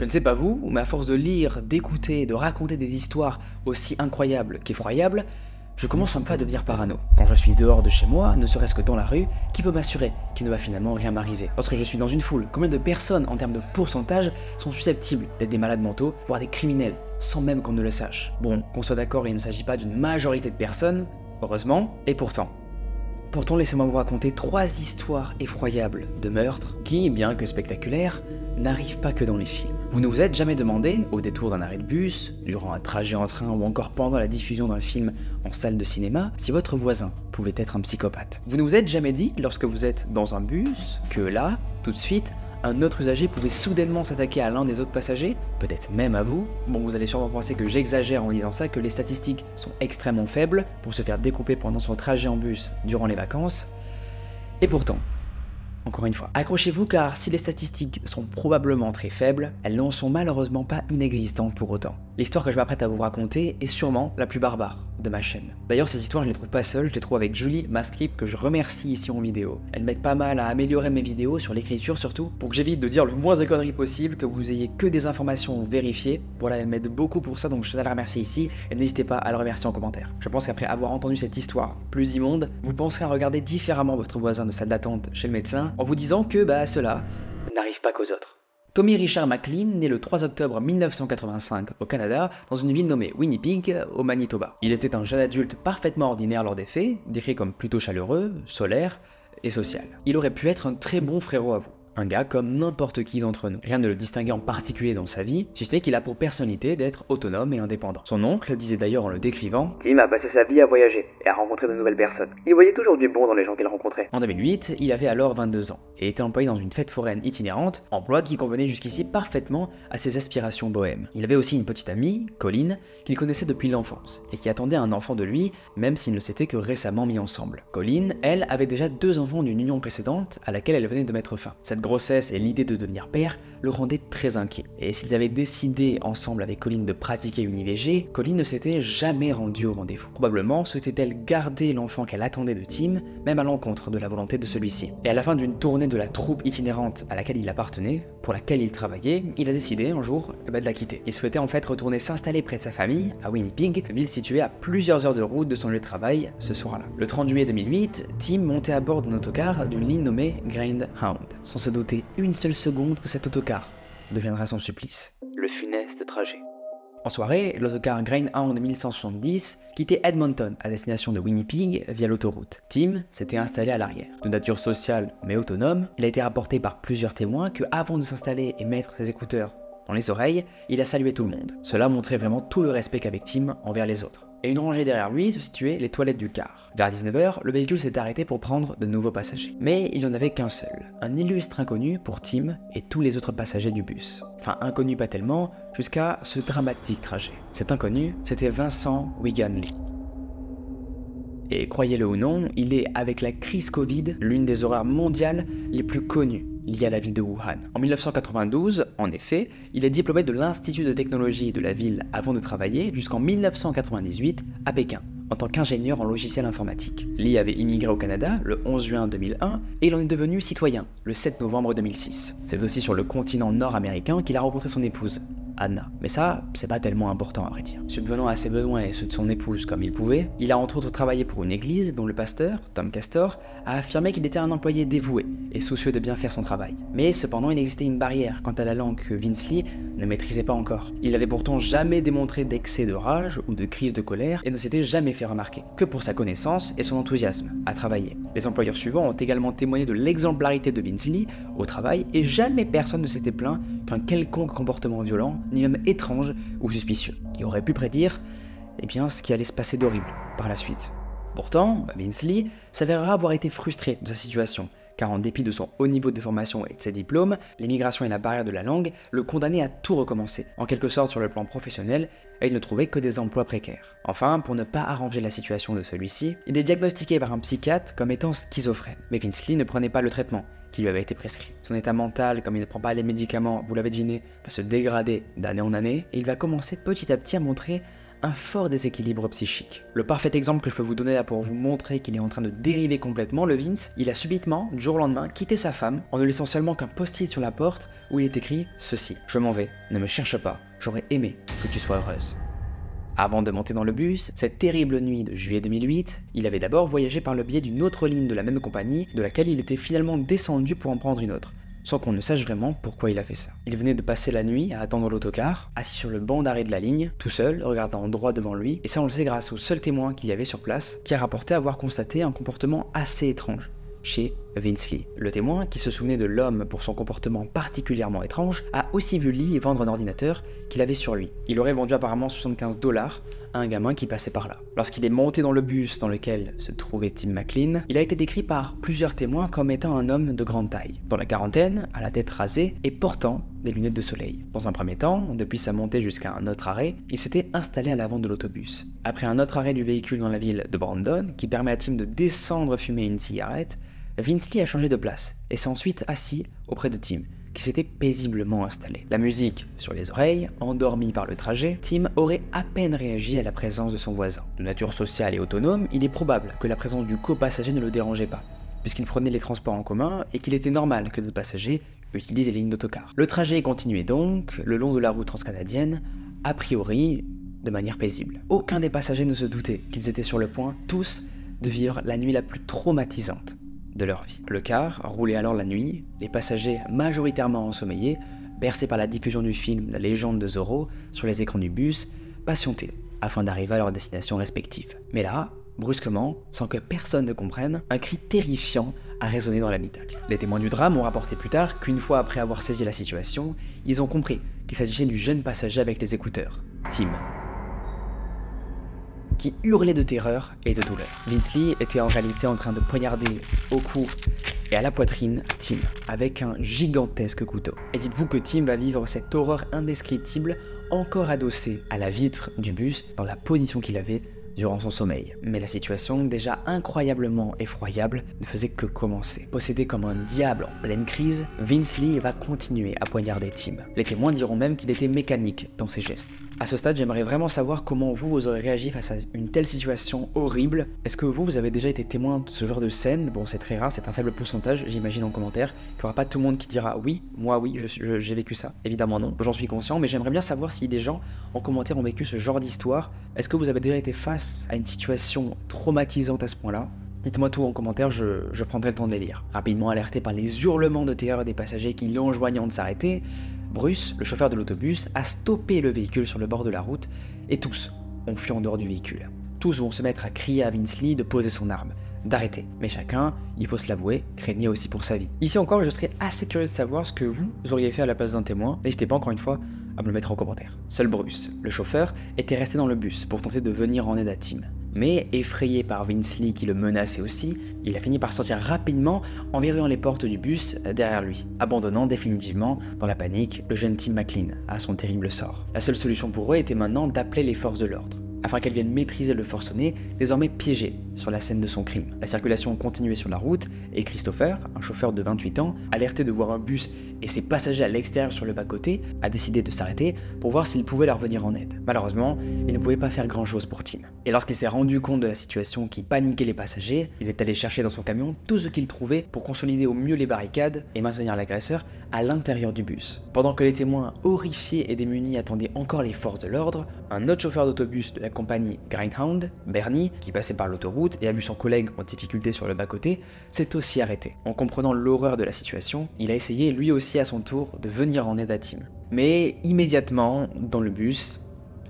ne sais pas vous, mais à force de lire, d'écouter, de raconter des histoires aussi incroyables qu'effroyables, je commence un peu à devenir parano. Quand je suis dehors de chez moi, ne serait-ce que dans la rue, qui peut m'assurer qu'il ne va finalement rien m'arriver? Lorsque je suis dans une foule, combien de personnes, en termes de pourcentage, sont susceptibles d'être des malades mentaux, voire des criminels, sans même qu'on ne le sache? Bon, qu'on soit d'accord, il ne s'agit pas d'une majorité de personnes, heureusement, et pourtant, laissez-moi vous raconter 3 histoires effroyables de meurtres qui, bien que spectaculaires, n'arrivent pas que dans les films. Vous ne vous êtes jamais demandé, au détour d'un arrêt de bus, durant un trajet en train ou encore pendant la diffusion d'un film en salle de cinéma, si votre voisin pouvait être un psychopathe? Vous ne vous êtes jamais dit, lorsque vous êtes dans un bus, que là, tout de suite, un autre usager pouvait soudainement s'attaquer à l'un des autres passagers, peut-être même à vous? Bon, vous allez sûrement penser que j'exagère en disant ça, que les statistiques sont extrêmement faibles pour se faire découper pendant son trajet en bus durant les vacances. Et pourtant, encore une fois, accrochez-vous car si les statistiques sont probablement très faibles, elles n'en sont malheureusement pas inexistantes pour autant. L'histoire que je m'apprête à vous raconter est sûrement la plus barbare de ma chaîne. D'ailleurs, ces histoires, je les trouve pas seules, je les trouve avec Julie, ma script, que je remercie ici en vidéo. Elle m'aide pas mal à améliorer mes vidéos, sur l'écriture surtout, pour que j'évite de dire le moins de conneries possible, que vous ayez que des informations vérifiées. Voilà, elle m'aide beaucoup pour ça, donc je tenais à la remercier ici, et n'hésitez pas à le remercier en commentaire. Je pense qu'après avoir entendu cette histoire plus immonde, vous penserez à regarder différemment votre voisin de salle d'attente chez le médecin, en vous disant que, cela n'arrive pas qu'aux autres. Tommy Richard McLean naît le 3 octobre 1985 au Canada, dans une ville nommée Winnipeg, au Manitoba. Il était un jeune adulte parfaitement ordinaire lors des faits, décrit comme plutôt chaleureux, solaire et social. Il aurait pu être un très bon frérot à vous. Un gars comme n'importe qui d'entre nous. Rien ne le distinguait en particulier dans sa vie, si ce n'est qu'il a pour personnalité d'être autonome et indépendant. Son oncle disait d'ailleurs en le décrivant: Tim a passé sa vie à voyager et à rencontrer de nouvelles personnes. Il voyait toujours du bon dans les gens qu'il rencontrait. En 2008, il avait alors 22 ans et était employé dans une fête foraine itinérante, emploi qui convenait jusqu'ici parfaitement à ses aspirations bohèmes. Il avait aussi une petite amie, Colleen, qu'il connaissait depuis l'enfance et qui attendait un enfant de lui, même s'ils ne s'étaient que récemment mis ensemble. Colleen, elle, avait déjà 2 enfants d'une union précédente à laquelle elle venait de mettre fin. Cette grossesse et l'idée de devenir père le rendaient très inquiet. Et s'ils avaient décidé ensemble avec Colleen de pratiquer une IVG, Colleen ne s'était jamais rendue au rendez-vous. Probablement souhaitait-elle garder l'enfant qu'elle attendait de Tim, même à l'encontre de la volonté de celui-ci. Et à la fin d'une tournée de la troupe itinérante à laquelle il appartenait, pour laquelle il travaillait, il a décidé un jour de la quitter. Il souhaitait en fait retourner s'installer près de sa famille, à Winnipeg, ville située à plusieurs heures de route de son lieu de travail ce soir-là. Le 30 juillet 2008, Tim montait à bord d'un autocar d'une ligne nommée Greyhound, sans se douter une seule seconde que cet autocar deviendra son supplice. Le funeste trajet. En soirée, l'autocar Greyhound 1170 quittait Edmonton à destination de Winnipeg via l'autoroute. Tim s'était installé à l'arrière. De nature sociale mais autonome, il a été rapporté par plusieurs témoins que, avant de s'installer et mettre ses écouteurs dans les oreilles, il a salué tout le monde. Cela montrait vraiment tout le respect qu'avait Tim envers les autres. Et une rangée derrière lui se situaient les toilettes du car. Vers 19h, le véhicule s'est arrêté pour prendre de nouveaux passagers. Mais il n'y en avait qu'un seul, un illustre inconnu pour Tim et tous les autres passagers du bus. Enfin, inconnu pas tellement, jusqu'à ce dramatique trajet. Cet inconnu, c'était Vincent Wigan Lee. Et croyez-le ou non, il est, avec la crise Covid, l'une des horreurs mondiales les plus connues liées à la ville de Wuhan. En 1992, en effet, il est diplômé de l'Institut de technologie de la ville avant de travailler jusqu'en 1998 à Pékin, en tant qu'ingénieur en logiciel informatique. Lee avait immigré au Canada le 11 juin 2001 et il en est devenu citoyen le 7 novembre 2006. C'est aussi sur le continent nord-américain qu'il a rencontré son épouse, Anna. Mais ça, c'est pas tellement important à vrai dire. Subvenant à ses besoins et ceux de son épouse comme il pouvait, il a entre autres travaillé pour une église dont le pasteur, Tom Castor, a affirmé qu'il était un employé dévoué et soucieux de bien faire son travail. Mais cependant, il existait une barrière quant à la langue que Vince Lee ne maîtrisait pas encore. Il n'avait pourtant jamais démontré d'excès de rage ou de crise de colère et ne s'était jamais fait remarquer, que pour sa connaissance et son enthousiasme à travailler. Les employeurs suivants ont également témoigné de l'exemplarité de Vince Lee au travail et jamais personne ne s'était plaint qu'un quelconque comportement violent, ni même étrange ou suspicieux, qui aurait pu prédire ce qui allait se passer d'horrible par la suite. Pourtant, Vince Lee s'avérera avoir été frustré de sa situation, car en dépit de son haut niveau de formation et de ses diplômes, l'immigration et la barrière de la langue le condamnaient à tout recommencer, en quelque sorte sur le plan professionnel, et il ne trouvait que des emplois précaires. Enfin, pour ne pas arranger la situation de celui-ci, il est diagnostiqué par un psychiatre comme étant schizophrène. Mais Vince Lee ne prenait pas le traitement qui lui avait été prescrit. Son état mental, comme il ne prend pas les médicaments, vous l'avez deviné, va se dégrader d'année en année, et il va commencer petit à petit à montrer un fort déséquilibre psychique. Le parfait exemple que je peux vous donner là pour vous montrer qu'il est en train de dériver complètement, le Vince, il a subitement, du jour au lendemain, quitté sa femme en ne laissant seulement qu'un post-it sur la porte où il est écrit ceci: je m'en vais, ne me cherche pas, j'aurais aimé que tu sois heureuse. Avant de monter dans le bus, cette terrible nuit de juillet 2008, il avait d'abord voyagé par le biais d'une autre ligne de la même compagnie, de laquelle il était finalement descendu pour en prendre une autre, sans qu'on ne sache vraiment pourquoi il a fait ça. Il venait de passer la nuit à attendre l'autocar, assis sur le banc d'arrêt de la ligne, tout seul, regardant droit devant lui, et ça on le sait grâce au seul témoin qu'il y avait sur place, qui a rapporté avoir constaté un comportement assez étrange chez Vince Lee. Le témoin, qui se souvenait de l'homme pour son comportement particulièrement étrange, a aussi vu Lee vendre un ordinateur qu'il avait sur lui. Il aurait vendu apparemment 75 $ à un gamin qui passait par là. Lorsqu'il est monté dans le bus dans lequel se trouvait Tim McLean, il a été décrit par plusieurs témoins comme étant un homme de grande taille, dans la quarantaine, à la tête rasée et portant des lunettes de soleil. Dans un premier temps, depuis sa montée jusqu'à un autre arrêt, il s'était installé à l'avant de l'autobus. Après un autre arrêt du véhicule dans la ville de Brandon, qui permet à Tim de descendre fumer une cigarette, Vince Lee a changé de place et s'est ensuite assis auprès de Tim, qui s'était paisiblement installé. La musique sur les oreilles, endormi par le trajet, Tim aurait à peine réagi à la présence de son voisin. De nature sociale et autonome, il est probable que la présence du copassager ne le dérangeait pas, puisqu'il prenait les transports en commun et qu'il était normal que d'autres passagers utilisent les lignes d'autocar. Le trajet continuait donc le long de la route transcanadienne, a priori de manière paisible. Aucun des passagers ne se doutait qu'ils étaient sur le point, tous, de vivre la nuit la plus traumatisante de leur vie. Le car roulait alors la nuit, les passagers majoritairement ensommeillés, bercés par la diffusion du film La légende de Zorro sur les écrans du bus, patientaient afin d'arriver à leur destination respective. Mais là, brusquement, sans que personne ne comprenne, un cri terrifiant a résonné dans l'habitacle. Les témoins du drame ont rapporté plus tard qu'une fois après avoir saisi la situation, ils ont compris qu'il s'agissait du jeune passager avec les écouteurs, Tim, qui hurlait de terreur et de douleur. Vince Lee était en réalité en train de poignarder au cou et à la poitrine Tim avec un gigantesque couteau. Et dites-vous que Tim va vivre cette horreur indescriptible encore adossée à la vitre du bus dans la position qu'il avait durant son sommeil. Mais la situation, déjà incroyablement effroyable, ne faisait que commencer. Possédé comme un diable en pleine crise, Vince Lee va continuer à poignarder Tim. Les témoins diront même qu'il était mécanique dans ses gestes. À ce stade, j'aimerais vraiment savoir comment vous aurez réagi face à une telle situation horrible. Est-ce que vous avez déjà été témoin de ce genre de scène? Bon, c'est très rare, c'est un faible pourcentage, j'imagine en commentaire, qu'il n'y aura pas tout le monde qui dira oui, moi oui, j'ai vécu ça. Évidemment non, j'en suis conscient, mais j'aimerais bien savoir si des gens en commentaire ont vécu ce genre d'histoire. Est-ce que vous avez déjà été face à une situation traumatisante à ce point-là? Dites-moi tout en commentaire, je prendrai le temps de les lire. Rapidement alerté par les hurlements de terreur des passagers qui l'enjoignant de s'arrêter, Bruce, le chauffeur de l'autobus, a stoppé le véhicule sur le bord de la route et tous ont fui en dehors du véhicule. Tous vont se mettre à crier à Vince Lee de poser son arme, d'arrêter. Mais chacun, il faut se l'avouer, craignait aussi pour sa vie. Ici encore, je serais assez curieux de savoir ce que vous auriez fait à la place d'un témoin. N'hésitez pas encore une fois à me le mettre en commentaire. Seul Bruce, le chauffeur, était resté dans le bus pour tenter de venir en aide à Tim. Mais effrayé par Vince Lee qui le menaçait aussi, il a fini par sortir rapidement en verrouillant les portes du bus derrière lui, abandonnant définitivement, dans la panique, le jeune Tim McLean à son terrible sort. La seule solution pour eux était maintenant d'appeler les forces de l'ordre, afin qu'elles viennent maîtriser le forcené, désormais piégé sur la scène de son crime. La circulation continuait sur la route, et Christopher, un chauffeur de 28 ans, alerté de voir un bus et ses passagers à l'extérieur sur le bas-côté, a décidé de s'arrêter pour voir s'il pouvait leur venir en aide. Malheureusement, il ne pouvait pas faire grand-chose pour Tim. Et lorsqu'il s'est rendu compte de la situation qui paniquait les passagers, il est allé chercher dans son camion tout ce qu'il trouvait pour consolider au mieux les barricades et maintenir l'agresseur à l'intérieur du bus. Pendant que les témoins, horrifiés et démunis, attendaient encore les forces de l'ordre, un autre chauffeur d'autobus de la compagnie Greyhound, Bernie, qui passait par l'autoroute et a vu son collègue en difficulté sur le bas-côté, s'est aussi arrêté. En comprenant l'horreur de la situation, il a essayé lui aussi à son tour de venir en aide à Tim. Mais immédiatement, dans le bus,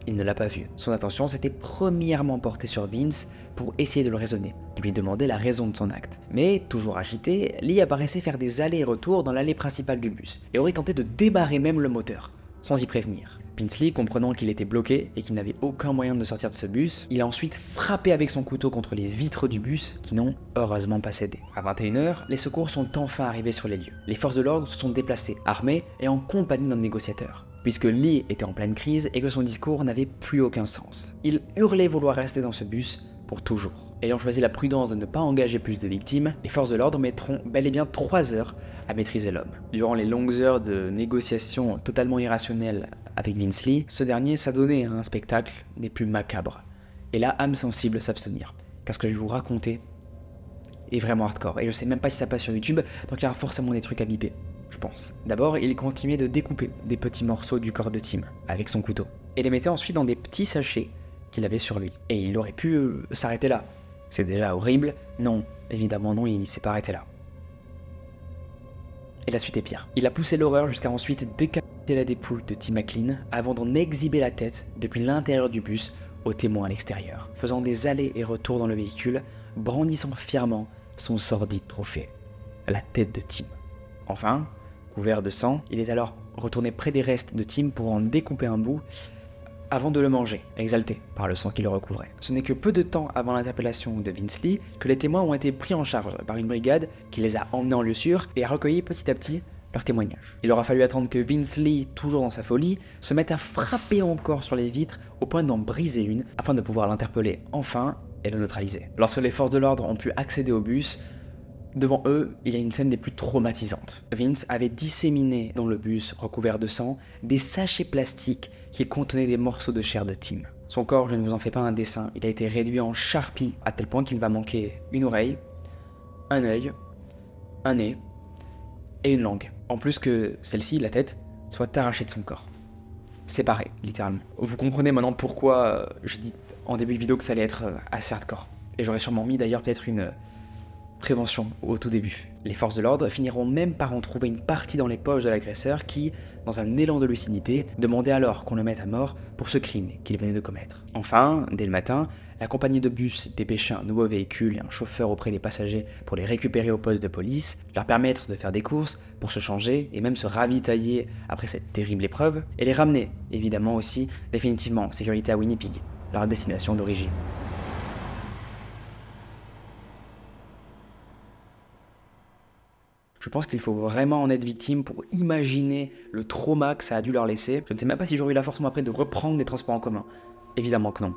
il ne l'a pas vu. Son attention s'était premièrement portée sur Vince pour essayer de le raisonner, de lui demander la raison de son acte. Mais, toujours agité, Lee apparaissait faire des allers et retours dans l'allée principale du bus, et aurait tenté de débarrer même le moteur, sans y prévenir. Vince Lee, comprenant qu'il était bloqué et qu'il n'avait aucun moyen de sortir de ce bus, il a ensuite frappé avec son couteau contre les vitres du bus qui n'ont heureusement pas cédé. À 21h, les secours sont enfin arrivés sur les lieux. Les forces de l'ordre se sont déplacées, armées et en compagnie d'un négociateur, puisque Lee était en pleine crise et que son discours n'avait plus aucun sens. Il hurlait vouloir rester dans ce bus pour toujours. Ayant choisi la prudence de ne pas engager plus de victimes, les forces de l'ordre mettront bel et bien 3 heures à maîtriser l'homme. Durant les longues heures de négociations totalement irrationnelles avec Vince Lee, ce dernier s'adonnait à un spectacle des plus macabres. Et là, âme sensible, s'abstenir. Car ce que je vais vous raconter est vraiment hardcore. Et je sais même pas si ça passe sur YouTube, donc il y aura forcément des trucs à biper, je pense. D'abord, il continuait de découper des petits morceaux du corps de Tim avec son couteau. Et les mettait ensuite dans des petits sachets qu'il avait sur lui. Et il aurait pu s'arrêter là. C'est déjà horrible. Non, évidemment non, il s'est pas arrêté là. Et la suite est pire. Il a poussé l'horreur jusqu'à ensuite décapiter la dépouille de Tim McLean avant d'en exhiber la tête depuis l'intérieur du bus aux témoins à l'extérieur, faisant des allers et retours dans le véhicule, brandissant fièrement son sordide trophée, la tête de Tim. Enfin, couvert de sang, il est alors retourné près des restes de Tim pour en découper un bout avant de le manger, exalté par le sang qui le recouvrait. Ce n'est que peu de temps avant l'interpellation de Vince Lee que les témoins ont été pris en charge par une brigade qui les a emmenés en lieu sûr et a recueilli petit à petit leurs témoignages. Il aura fallu attendre que Vince Lee, toujours dans sa folie, se mette à frapper encore sur les vitres au point d'en briser une afin de pouvoir l'interpeller enfin et le neutraliser. Lorsque les forces de l'ordre ont pu accéder au bus, devant eux, il y a une scène des plus traumatisantes. Vince avait disséminé dans le bus, recouvert de sang, des sachets plastiques qui contenaient des morceaux de chair de Tim. Son corps, je ne vous en fais pas un dessin, il a été réduit en charpie à tel point qu'il va manquer une oreille, un œil, un nez et une langue. En plus que celle-ci, la tête, soit arrachée de son corps. Séparée, littéralement. Vous comprenez maintenant pourquoi j'ai dit en début de vidéo que ça allait être assez hardcore. Et j'aurais sûrement mis d'ailleurs peut-être une prévention au tout début. Les forces de l'ordre finiront même par en trouver une partie dans les poches de l'agresseur qui, dans un élan de lucidité, demandait alors qu'on le mette à mort pour ce crime qu'il venait de commettre. Enfin, dès le matin, la compagnie de bus dépêchait un nouveau véhicule et un chauffeur auprès des passagers pour les récupérer au poste de police, leur permettre de faire des courses, pour se changer et même se ravitailler après cette terrible épreuve, et les ramener, évidemment aussi, définitivement en sécurité à Winnipeg, leur destination d'origine. Je pense qu'il faut vraiment en être victime pour imaginer le trauma que ça a dû leur laisser. Je ne sais même pas si j'aurais eu la force moi après de reprendre des transports en commun. Évidemment que non.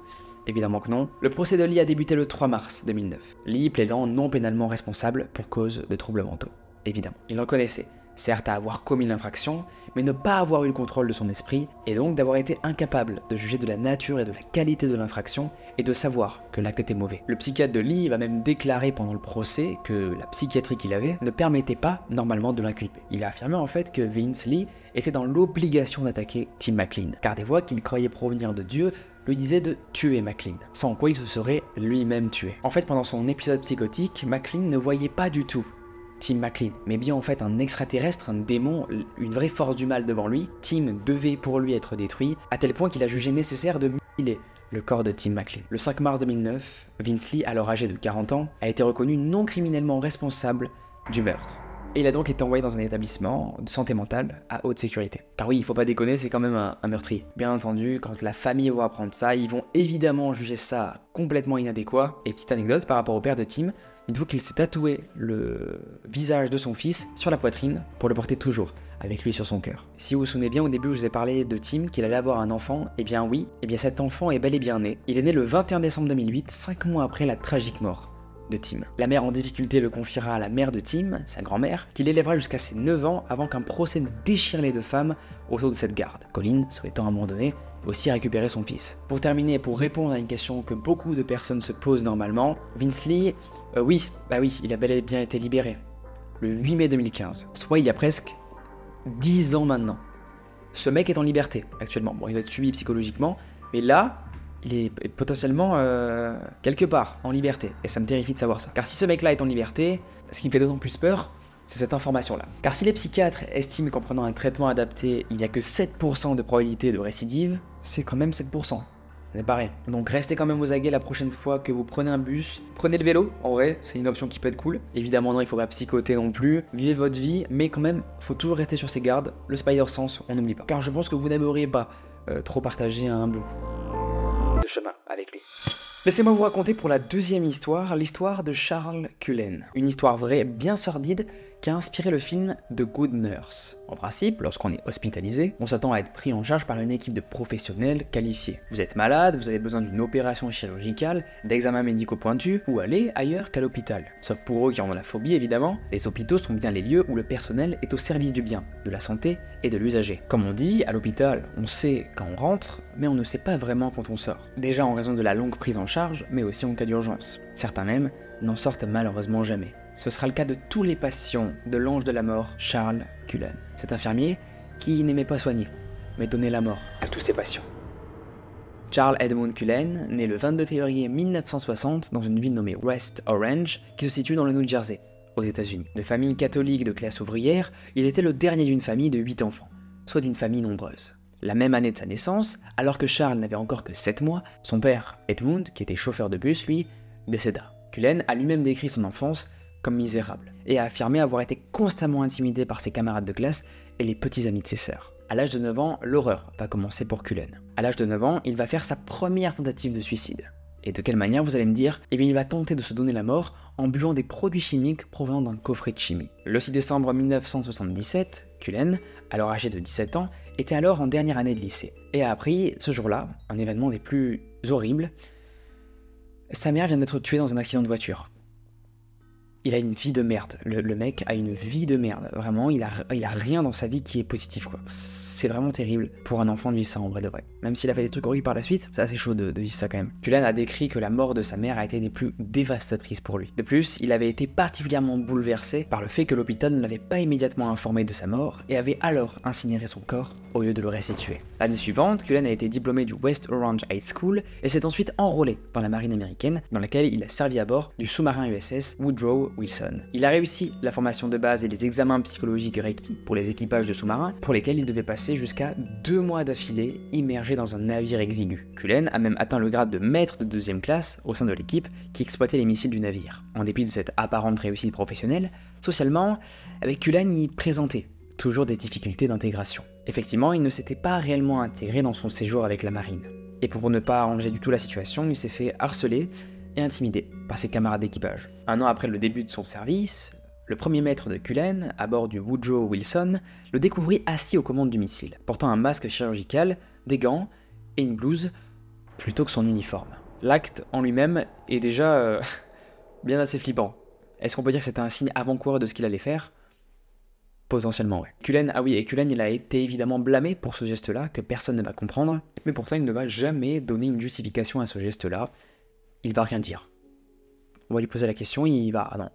Évidemment que non. Le procès de Lee a débuté le 3 mars 2009. Lee plaidant non pénalement responsable pour cause de troubles mentaux. Évidemment. Il reconnaissait, certes à avoir commis l'infraction, mais ne pas avoir eu le contrôle de son esprit, et donc d'avoir été incapable de juger de la nature et de la qualité de l'infraction, et de savoir que l'acte était mauvais. Le psychiatre de Lee va même déclarer pendant le procès que la psychiatrie qu'il avait ne permettait pas normalement de l'inculper. Il a affirmé en fait que Vince Lee était dans l'obligation d'attaquer Tim McLean, car des voix qu'il croyait provenir de Dieu lui disaient de tuer McLean, sans quoi il se serait lui-même tué. En fait, pendant son épisode psychotique, McLean ne voyait pas du tout Tim McLean, mais bien en fait un extraterrestre, un démon, une vraie force du mal devant lui. Tim devait pour lui être détruit, à tel point qu'il a jugé nécessaire de mutiler le corps de Tim McLean. Le 5 mars 2009, Vince Lee, alors âgé de 40 ans, a été reconnu non criminellement responsable du meurtre. Et il a donc été envoyé dans un établissement de santé mentale à haute sécurité. Car oui, il faut pas déconner, c'est quand même un meurtrier. Bien entendu, quand la famille va apprendre ça, ils vont évidemment juger ça complètement inadéquat. Et petite anecdote par rapport au père de Tim, dites-vous qu'il s'est tatoué le visage de son fils sur la poitrine pour le porter toujours avec lui sur son cœur. Si vous vous souvenez bien, au début, je vous ai parlé de Tim, qu'il allait avoir un enfant. Eh bien oui, cet enfant est bel et bien né. Il est né le 21 décembre 2008, 5 mois après la tragique mort de Tim. La mère en difficulté le confiera à la mère de Tim, sa grand-mère, qui l'élèvera jusqu'à ses 9 ans avant qu'un procès ne déchire les deux femmes autour de cette garde. Colin, souhaitant à un moment donné aussi récupérer son fils. Pour terminer, pour répondre à une question que beaucoup de personnes se posent normalement, Vince Lee, oui, il a bel et bien été libéré. Le 8 mai 2015, soit il y a presque 10 ans maintenant. Ce mec est en liberté actuellement. Bon, il va être suivi psychologiquement, mais là, il est potentiellement quelque part en liberté. Et ça me terrifie de savoir ça. Car si ce mec-là est en liberté, ce qui me fait d'autant plus peur, c'est cette information-là. Car si les psychiatres estiment qu'en prenant un traitement adapté, il n'y a que 7% de probabilité de récidive, c'est quand même 7%. Ce n'est pas rien. Donc restez quand même aux aguets la prochaine fois que vous prenez un bus. Prenez le vélo, en vrai, c'est une option qui peut être cool. Évidemment non, il faut pas psychoter non plus. Vivez votre vie, mais quand même, faut toujours rester sur ses gardes. Le spider-sense, on n'oublie pas. Car je pense que vous n'aimeriez pas trop partager un bout de chemin avec lui. Laissez-moi vous raconter pour la deuxième histoire, l'histoire de Charles Cullen. Une histoire vraie, bien sordide, qui a inspiré le film The Good Nurse. En principe, lorsqu'on est hospitalisé, on s'attend à être pris en charge par une équipe de professionnels qualifiés. Vous êtes malade, vous avez besoin d'une opération chirurgicale, d'examens médicaux pointus, ou aller ailleurs qu'à l'hôpital. Sauf pour eux qui en ont la phobie évidemment, les hôpitaux sont bien les lieux où le personnel est au service du bien, de la santé et de l'usager. Comme on dit, à l'hôpital, on sait quand on rentre, mais on ne sait pas vraiment quand on sort. Déjà en raison de la longue prise en charge, mais aussi en cas d'urgence. Certains même n'en sortent malheureusement jamais. Ce sera le cas de tous les patients de l'ange de la mort, Charles Cullen. Cet infirmier qui n'aimait pas soigner, mais donnait la mort à tous ses patients. Charles Edmund Cullen, né le 22 février 1960 dans une ville nommée West Orange, qui se situe dans le New Jersey, aux États-Unis. De famille catholique de classe ouvrière, il était le dernier d'une famille de 8 enfants, soit d'une famille nombreuse. La même année de sa naissance, alors que Charles n'avait encore que 7 mois, son père, Edmund, qui était chauffeur de bus, lui, décéda. Cullen a lui-même décrit son enfance comme misérable, et a affirmé avoir été constamment intimidé par ses camarades de classe et les petits amis de ses sœurs. À l'âge de 9 ans, l'horreur va commencer pour Cullen. À l'âge de 9 ans, il va faire sa première tentative de suicide. Et de quelle manière, vous allez me dire? Eh bien, il va tenter de se donner la mort en buvant des produits chimiques provenant d'un coffret de chimie. Le 6 décembre 1977, Cullen, alors âgé de 17 ans, était alors en dernière année de lycée, et a appris, ce jour-là, un événement des plus horribles. Sa mère vient d'être tuée dans un accident de voiture. Il a une vie de merde, le mec a une vie de merde, vraiment, il a rien dans sa vie qui est positif quoi. C'est vraiment terrible pour un enfant de vivre ça en vrai de vrai. Même s'il a fait des trucs horribles par la suite, c'est assez chaud de vivre ça quand même. Cullen a décrit que la mort de sa mère a été des plus dévastatrices pour lui. De plus, il avait été particulièrement bouleversé par le fait que l'hôpital ne l'avait pas immédiatement informé de sa mort et avait alors incinéré son corps au lieu de le restituer. L'année suivante, Cullen a été diplômé du West Orange High School et s'est ensuite enrôlé dans la marine américaine, dans laquelle il a servi à bord du sous-marin USS Woodrow Wilson. Il a réussi la formation de base et les examens psychologiques requis pour les équipages de sous-marins, pour lesquels il devait passer jusqu'à 2 mois d'affilée immergé dans un navire exigu. Cullen a même atteint le grade de maître de 2e classe au sein de l'équipe qui exploitait les missiles du navire. En dépit de cette apparente réussite professionnelle, socialement, avec Cullen y présentait toujours des difficultés d'intégration. Effectivement, il ne s'était pas réellement intégré dans son séjour avec la marine. Et pour ne pas arranger du tout la situation, il s'est fait harceler et intimider par ses camarades d'équipage. Un an après le début de son service, le premier maître de Cullen, à bord du Woodrow Wilson, le découvrit assis aux commandes du missile, portant un masque chirurgical, des gants et une blouse plutôt que son uniforme. L'acte en lui-même est déjà bien assez flippant. Est-ce qu'on peut dire que c'était un signe avant-coureur de ce qu'il allait faire? Potentiellement, ouais. Cullen, il a été évidemment blâmé pour ce geste-là, que personne ne va comprendre, mais pourtant il ne va jamais donner une justification à ce geste-là. Il va rien dire. On va lui poser la question, il va... Ah non,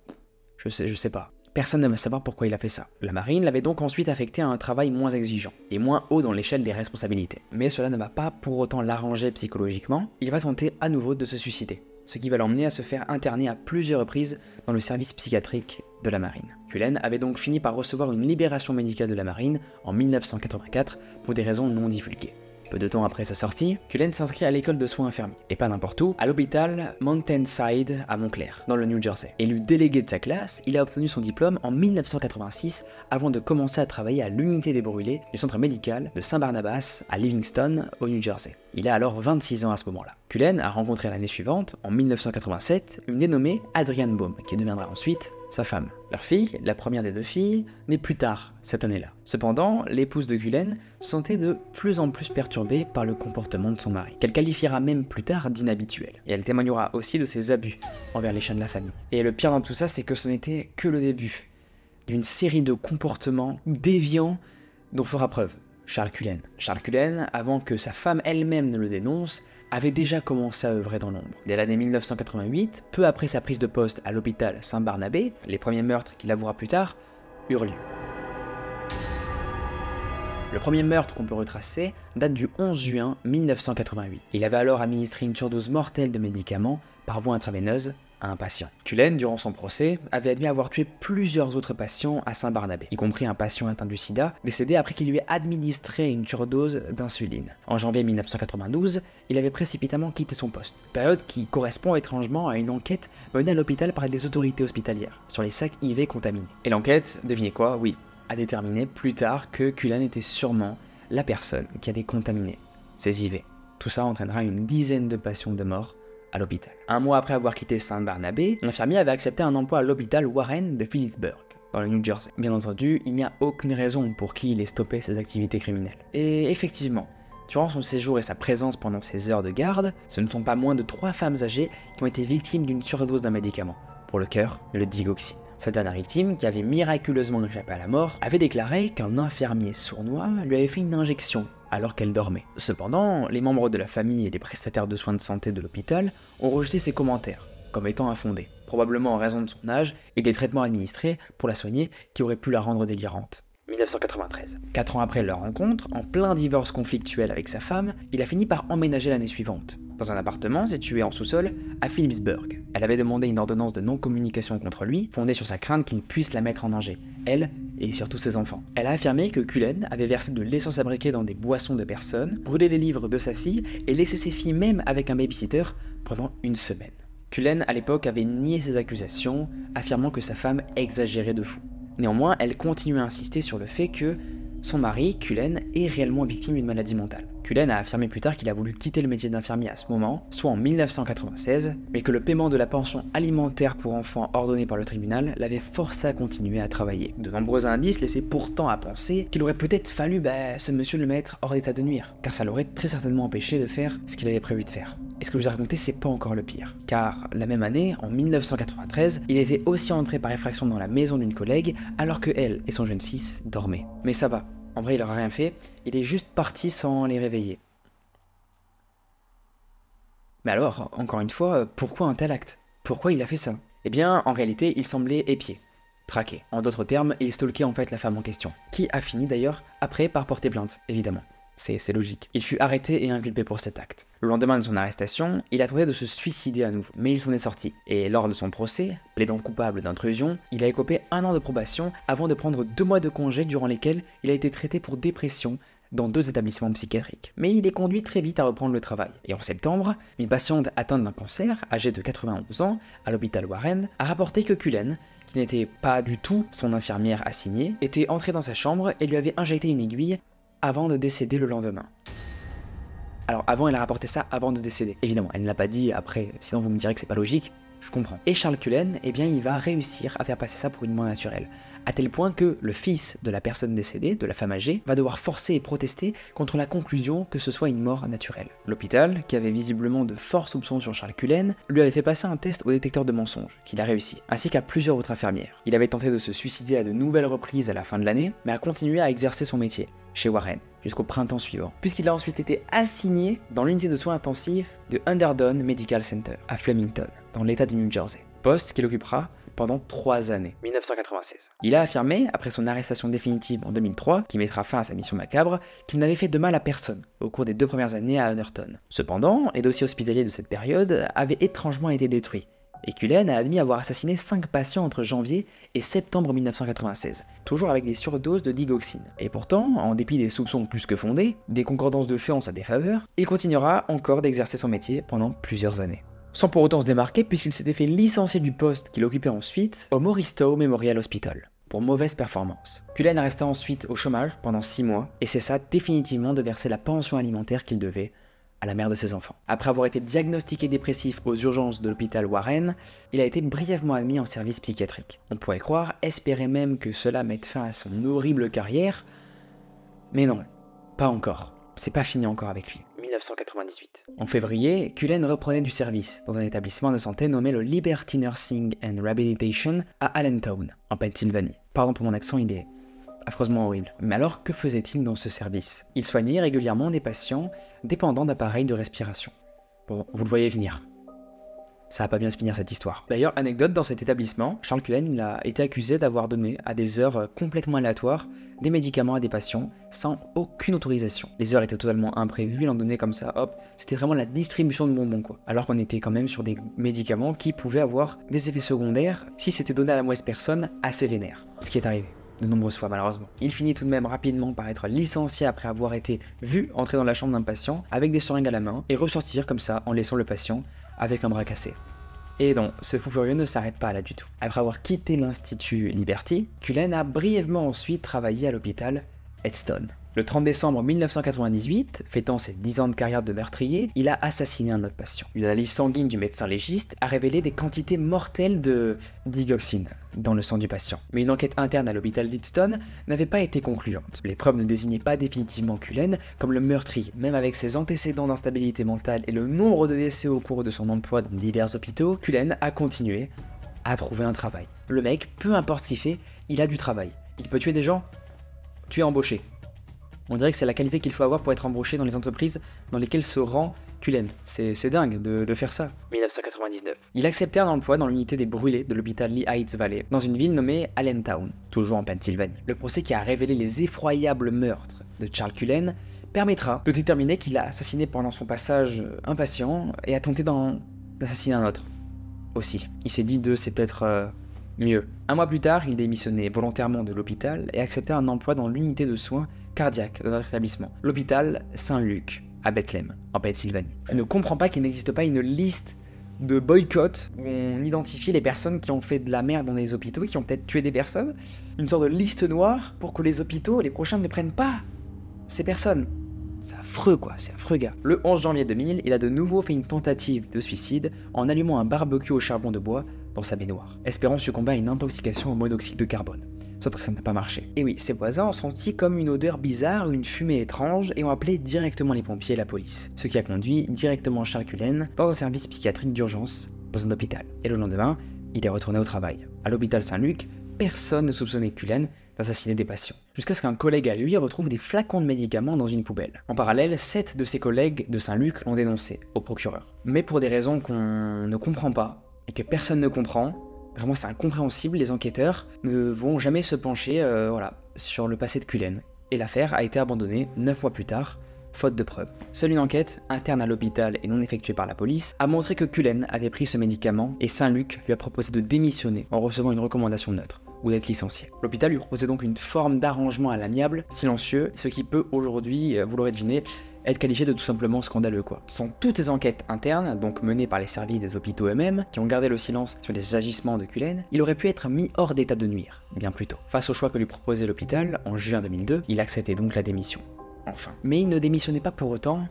je sais pas. Personne ne va savoir pourquoi il a fait ça. La marine l'avait donc ensuite affecté à un travail moins exigeant, et moins haut dans l'échelle des responsabilités. Mais cela ne va pas pour autant l'arranger psychologiquement, il va tenter à nouveau de se suicider, ce qui va l'emmener à se faire interner à plusieurs reprises dans le service psychiatrique de la marine. Cullen avait donc fini par recevoir une libération médicale de la marine en 1984 pour des raisons non divulguées. Peu de temps après sa sortie, Cullen s'inscrit à l'école de soins infirmiers, et pas n'importe où, à l'hôpital Mountainside à Montclair, dans le New Jersey. Élu délégué de sa classe, il a obtenu son diplôme en 1986 avant de commencer à travailler à l'unité des brûlés du centre médical de Saint-Barnabas à Livingston, au New Jersey. Il a alors 26 ans à ce moment-là. Cullen a rencontré l'année suivante, en 1987, une dénommée Adrienne Baum, qui deviendra ensuite sa femme. Leur fille, la première des 2 filles, naît plus tard cette année-là. Cependant, l'épouse de Cullen se sentait de plus en plus perturbée par le comportement de son mari, qu'elle qualifiera même plus tard d'inhabituel. Et elle témoignera aussi de ses abus envers les chiens de la famille. Et le pire dans tout ça, c'est que ce n'était que le début d'une série de comportements déviants dont fera preuve Charles Cullen. Charles Cullen, avant que sa femme elle-même ne le dénonce, avait déjà commencé à œuvrer dans l'ombre. Dès l'année 1988, peu après sa prise de poste à l'hôpital Saint-Barnabé, les premiers meurtres qu'il avouera plus tard eurent lieu. Le premier meurtre qu'on peut retracer date du 11 juin 1988. Il avait alors administré une surdose mortelle de médicaments par voie intraveineuse à un patient. Cullen, durant son procès, avait admis avoir tué plusieurs autres patients à Saint-Barnabé, y compris un patient atteint du sida, décédé après qu'il lui ait administré une surdose d'insuline. En janvier 1992, il avait précipitamment quitté son poste, période qui correspond étrangement à une enquête menée à l'hôpital par les autorités hospitalières sur les sacs IV contaminés. Et l'enquête, devinez quoi? Oui, a déterminé plus tard que Cullen était sûrement la personne qui avait contaminé ces IV. Tout ça entraînera une dizaine de patients de mort à l'hôpital. Un mois après avoir quitté Saint-Barnabé, l'infirmier avait accepté un emploi à l'hôpital Warren de Phillipsburg, dans le New Jersey. Bien entendu, il n'y a aucune raison pour qu'il ait stoppé ses activités criminelles. Et effectivement, durant son séjour et sa présence pendant ses heures de garde, ce ne sont pas moins de 3 femmes âgées qui ont été victimes d'une surdose d'un médicament, pour le cœur, le digoxine. Cette dernière victime, qui avait miraculeusement échappé à la mort, avait déclaré qu'un infirmier sournois lui avait fait une injection alors qu'elle dormait. Cependant, les membres de la famille et les prestataires de soins de santé de l'hôpital ont rejeté ces commentaires comme étant infondés, probablement en raison de son âge et des traitements administrés pour la soigner qui auraient pu la rendre délirante. 1993. 4 ans après leur rencontre, en plein divorce conflictuel avec sa femme, il a fini par emménager l'année suivante, dans un appartement situé en sous-sol à Phillipsburg. Elle avait demandé une ordonnance de non-communication contre lui, fondée sur sa crainte qu'il puisse la mettre en danger, elle et surtout ses enfants. Elle a affirmé que Cullen avait versé de l'essence à briquet dans des boissons de personnes, brûlé les livres de sa fille et laissé ses filles même avec un babysitter pendant une semaine. Cullen, à l'époque, avait nié ces accusations, affirmant que sa femme exagérait de fou. Néanmoins, elle continue à insister sur le fait que son mari, Cullen, est réellement victime d'une maladie mentale. Cullen a affirmé plus tard qu'il a voulu quitter le métier d'infirmier à ce moment, soit en 1996, mais que le paiement de la pension alimentaire pour enfants ordonnée par le tribunal l'avait forcé à continuer à travailler. De nombreux indices laissaient pourtant à penser qu'il aurait peut-être fallu ce monsieur le mettre hors d'état de nuire, car ça l'aurait très certainement empêché de faire ce qu'il avait prévu de faire. Et ce que je vous ai raconté, c'est pas encore le pire. Car la même année, en 1993, il était aussi entré par effraction dans la maison d'une collègue, alors que elle et son jeune fils dormaient. Mais ça va. En vrai, il aura rien fait, il est juste parti sans les réveiller. Mais alors, encore une fois, pourquoi un tel acte? Pourquoi il a fait ça? Eh bien, en réalité, il semblait épié, traqué. En d'autres termes, il stalkait en fait la femme en question, qui a fini d'ailleurs après par porter plainte, évidemment. C'est logique. Il fut arrêté et inculpé pour cet acte. Le lendemain de son arrestation, il a tenté de se suicider à nouveau, mais il s'en est sorti. Et lors de son procès, plaidant coupable d'intrusion, il a écopé 1 an de probation avant de prendre 2 mois de congé durant lesquels il a été traité pour dépression dans 2 établissements psychiatriques. Mais il est conduit très vite à reprendre le travail. Et en septembre, une patiente atteinte d'un cancer, âgée de 91 ans, à l'hôpital Warren, a rapporté que Cullen, qui n'était pas du tout son infirmière assignée, était entré dans sa chambre et lui avait injecté une aiguille avant de décéder le lendemain. Alors avant, elle a rapporté ça avant de décéder. Évidemment, elle ne l'a pas dit après, sinon vous me direz que c'est pas logique, je comprends. Et Charles Cullen, eh bien il va réussir à faire passer ça pour une mort naturelle. À tel point que le fils de la personne décédée, de la femme âgée, va devoir forcer et protester contre la conclusion que ce soit une mort naturelle. L'hôpital, qui avait visiblement de forts soupçons sur Charles Cullen, lui avait fait passer un test au détecteur de mensonges, qu'il a réussi, ainsi qu'à plusieurs autres infirmières. Il avait tenté de se suicider à de nouvelles reprises à la fin de l'année, mais a continué à exercer son métier, chez Warren, jusqu'au printemps suivant, puisqu'il a ensuite été assigné dans l'unité de soins intensifs de Underdone Medical Center, à Flemington, dans l'état du New Jersey, poste qu'il occupera pendant 3 années. 1996. Il a affirmé, après son arrestation définitive en 2003, qui mettra fin à sa mission macabre, qu'il n'avait fait de mal à personne au cours des 2 premières années à Underdone. Cependant, les dossiers hospitaliers de cette période avaient étrangement été détruits, et Cullen a admis avoir assassiné 5 patients entre janvier et septembre 1996, toujours avec des surdoses de digoxine. Et pourtant, en dépit des soupçons plus que fondés, des concordances de faits en sa défaveur, il continuera encore d'exercer son métier pendant plusieurs années. Sans pour autant se démarquer puisqu'il s'était fait licencier du poste qu'il occupait ensuite au Morristow Memorial Hospital, pour mauvaise performance. Cullen resta ensuite au chômage pendant 6 mois, et cessa définitivement de verser la pension alimentaire qu'il devait à la mère de ses enfants. Après avoir été diagnostiqué dépressif aux urgences de l'hôpital Warren, il a été brièvement admis en service psychiatrique. On pourrait croire, espérer même que cela mette fin à son horrible carrière, mais non, pas encore. C'est pas fini encore avec lui. 1998. En février, Cullen reprenait du service dans un établissement de santé nommé le Liberty Nursing and Rehabilitation à Allentown, en Pennsylvanie. Pardon pour mon accent, il est affreusement horrible. Mais alors, que faisait-il dans ce service? Il soignait régulièrement des patients dépendants d'appareils de respiration. Bon, vous le voyez venir. Ça va pas bien se finir cette histoire. D'ailleurs, anecdote, dans cet établissement, Charles Cullen il a été accusé d'avoir donné à des heures complètement aléatoires des médicaments à des patients sans aucune autorisation. Les heures étaient totalement imprévues, il en donnait comme ça, hop, c'était vraiment la distribution de bonbons quoi. Alors qu'on était quand même sur des médicaments qui pouvaient avoir des effets secondaires si c'était donné à la mauvaise personne assez vénère. Ce qui est arrivé de nombreuses fois malheureusement. Il finit tout de même rapidement par être licencié après avoir été vu entrer dans la chambre d'un patient avec des seringues à la main et ressortir comme ça en laissant le patient avec un bras cassé. Et non, ce fou furieux ne s'arrête pas là du tout. Après avoir quitté l'Institut Liberty, Cullen a brièvement ensuite travaillé à l'hôpital Edston. Le 30 décembre 1998, fêtant ses 10 ans de carrière de meurtrier, il a assassiné un autre patient. Une analyse sanguine du médecin légiste a révélé des quantités mortelles de digoxine, dans le sang du patient. Mais une enquête interne à l'hôpital d'Easton n'avait pas été concluante. Les preuves ne désignaient pas définitivement Cullen comme le meurtrier, même avec ses antécédents d'instabilité mentale et le nombre de décès au cours de son emploi dans divers hôpitaux. Cullen a continué à trouver un travail. Le mec, peu importe ce qu'il fait, il a du travail. Il peut tuer des gens, tu es embauché. On dirait que c'est la qualité qu'il faut avoir pour être embauché dans les entreprises dans lesquelles se rend Cullen. C'est dingue de faire ça. 1999. Il acceptait un emploi dans l'unité des brûlés de l'hôpital Lee Heights Valley, dans une ville nommée Allentown, toujours en Pennsylvanie. Le procès qui a révélé les effroyables meurtres de Charles Cullen permettra de déterminer qu'il a assassiné pendant son passage un patient et a tenté d'assassiner un autre. Aussi. Il s'est dit c'est peut-être mieux. Un mois plus tard, il démissionnait volontairement de l'hôpital et acceptait un emploi dans l'unité de soins cardiaques de notre établissement, l'hôpital Saint-Luc, à Bethlehem, en Pennsylvanie. Je ne comprends pas qu'il n'existe pas une liste de boycott où on identifie les personnes qui ont fait de la merde dans les hôpitaux, qui ont peut-être tué des personnes, une sorte de liste noire pour que les hôpitaux, les prochains, ne prennent pas ces personnes. C'est affreux quoi, c'est affreux gars. Le 11 janvier 2000, il a de nouveau fait une tentative de suicide en allumant un barbecue au charbon de bois dans sa baignoire, espérant succomber à une intoxication au monoxyde de carbone. Sauf que ça n'a pas marché. Et oui, ses voisins ont senti comme une odeur bizarre, une fumée étrange, et ont appelé directement les pompiers et la police. Ce qui a conduit directement Charles Cullen dans un service psychiatrique d'urgence dans un hôpital. Et le lendemain, il est retourné au travail. À l'hôpital Saint-Luc, personne ne soupçonnait Cullen d'assassiner des patients. Jusqu'à ce qu'un collègue à lui retrouve des flacons de médicaments dans une poubelle. En parallèle, 7 de ses collègues de Saint-Luc l'ont dénoncé au procureur. Mais pour des raisons qu'on ne comprend pas, et que personne ne comprend, vraiment c'est incompréhensible, les enquêteurs ne vont jamais se pencher sur le passé de Cullen. Et l'affaire a été abandonnée 9 mois plus tard, faute de preuves. Seule une enquête, interne à l'hôpital et non effectuée par la police, a montré que Cullen avait pris ce médicament et Saint-Luc lui a proposé de démissionner en recevant une recommandation neutre, ou d'être licencié. L'hôpital lui proposait donc une forme d'arrangement à l'amiable, silencieux, ce qui peut aujourd'hui, vous l'aurez deviné, être qualifié de tout simplement scandaleux quoi. Sans toutes ces enquêtes internes, donc menées par les services des hôpitaux eux-mêmes, qui ont gardé le silence sur les agissements de Cullen, il aurait pu être mis hors d'état de nuire, bien plus tôt. Face au choix que lui proposait l'hôpital, en juin 2002, il acceptait donc la démission. Enfin. Mais il ne démissionnait pas pour autant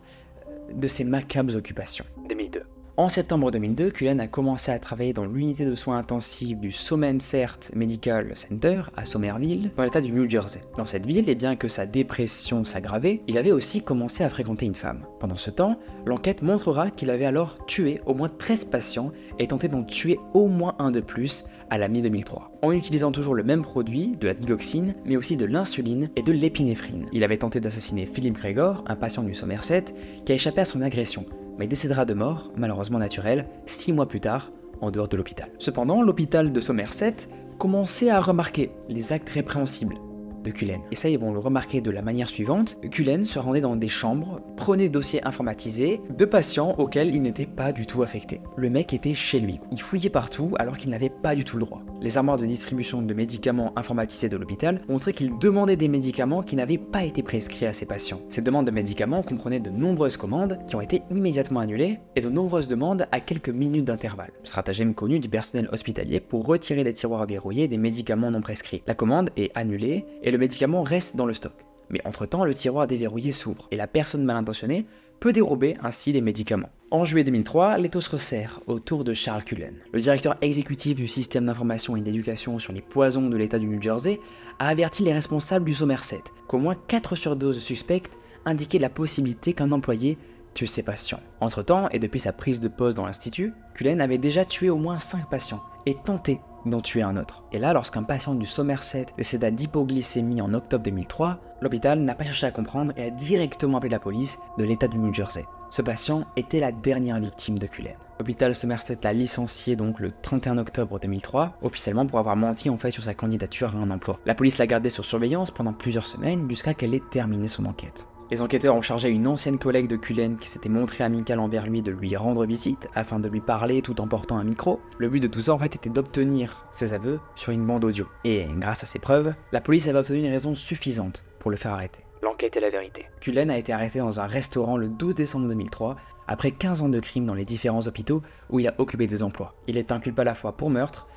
de ses macabres occupations. 2002. En septembre 2002, Cullen a commencé à travailler dans l'unité de soins intensifs du Somerset Medical Center à Somerville, dans l'état du New Jersey. Dans cette ville, et bien que sa dépression s'aggravait, il avait aussi commencé à fréquenter une femme. Pendant ce temps, l'enquête montrera qu'il avait alors tué au moins 13 patients et tenté d'en tuer au moins un de plus à la mi-2003, en utilisant toujours le même produit, de la digoxine, mais aussi de l'insuline et de l'épinéphrine. Il avait tenté d'assassiner Philip Gregor, un patient du Somerset, qui a échappé à son agression, mais décédera de mort, malheureusement naturelle, 6 mois plus tard, en dehors de l'hôpital. Cependant, l'hôpital de Somerset commençait à remarquer les actes répréhensibles de Cullen. Et ça, ils vont le remarquer de la manière suivante. Cullen se rendait dans des chambres, prenait des dossiers informatisés de patients auxquels il n'était pas du tout affecté. Le mec était chez lui. Il fouillait partout alors qu'il n'avait pas du tout le droit. Les armoires de distribution de médicaments informatisés de l'hôpital montraient qu'il demandait des médicaments qui n'avaient pas été prescrits à ses patients. Ces demandes de médicaments comprenaient de nombreuses commandes qui ont été immédiatement annulées et de nombreuses demandes à quelques minutes d'intervalle. Stratagème connu du personnel hospitalier pour retirer des tiroirs verrouillés des médicaments non prescrits. La commande est annulée et le médicament reste dans le stock. Mais entre-temps, le tiroir déverrouillé s'ouvre et la personne mal intentionnée peut dérober ainsi les médicaments. En juillet 2003, l'étau se resserre autour de Charles Cullen. Le directeur exécutif du système d'information et d'éducation sur les poisons de l'État du New Jersey a averti les responsables du Somerset qu'au moins 4 surdoses suspectes indiquaient la possibilité qu'un employé tue ses patients. Entre-temps, et depuis sa prise de poste dans l'institut, Cullen avait déjà tué au moins 5 patients et tenté d'en tuer un autre. Et là, lorsqu'un patient du Somerset décéda d'hypoglycémie en octobre 2003, l'hôpital n'a pas cherché à comprendre et a directement appelé la police de l'État du New Jersey. Ce patient était la dernière victime de Cullen. L'hôpital Somerset l'a licencié donc le 31 octobre 2003, officiellement pour avoir menti en fait sur sa candidature à un emploi. La police l'a gardé sur surveillance pendant plusieurs semaines jusqu'à qu'elle ait terminé son enquête. Les enquêteurs ont chargé une ancienne collègue de Cullen qui s'était montrée amicale envers lui de lui rendre visite afin de lui parler tout en portant un micro. Le but de tout ça en fait était d'obtenir ses aveux sur une bande audio. Et grâce à ces preuves, la police avait obtenu une raison suffisante pour le faire arrêter. L'enquête est la vérité. Cullen a été arrêté dans un restaurant le 12 décembre 2003 après 15 ans de crimes dans les différents hôpitaux où il a occupé des emplois. Il est inculpé à la fois pour meurtre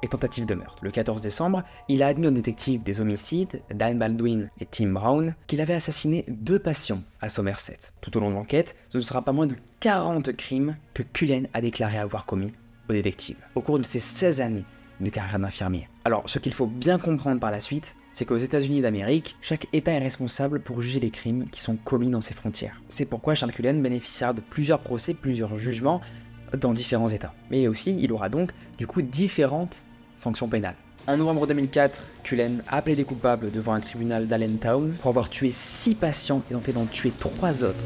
et tentative de meurtre. Le 14 décembre, il a admis aux détectives des homicides, Dan Baldwin et Tim Brown, qu'il avait assassiné 2 patients à Somerset. Tout au long de l'enquête, ce ne sera pas moins de 40 crimes que Cullen a déclaré avoir commis aux détectives. Au cours de ces 16 années de carrière d'infirmier. Alors, ce qu'il faut bien comprendre par la suite, c'est qu'aux États-Unis d'Amérique, chaque État est responsable pour juger les crimes qui sont commis dans ses frontières. C'est pourquoi Charles Cullen bénéficiera de plusieurs procès, plusieurs jugements dans différents États. Mais aussi, il aura donc, du coup, différentes sanctions pénales. En novembre 2004, Cullen a plaidé coupable devant un tribunal d'Allentown pour avoir tué 6 patients et tenté d'en tuer 3 autres.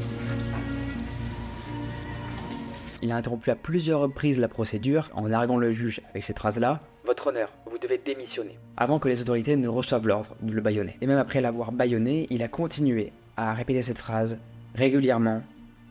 Il a interrompu à plusieurs reprises la procédure en larguant le juge avec cette phrase-là: « Votre honneur, vous devez démissionner », avant que les autorités ne reçoivent l'ordre de le bâillonner. Et même après l'avoir bâillonné, il a continué à répéter cette phrase régulièrement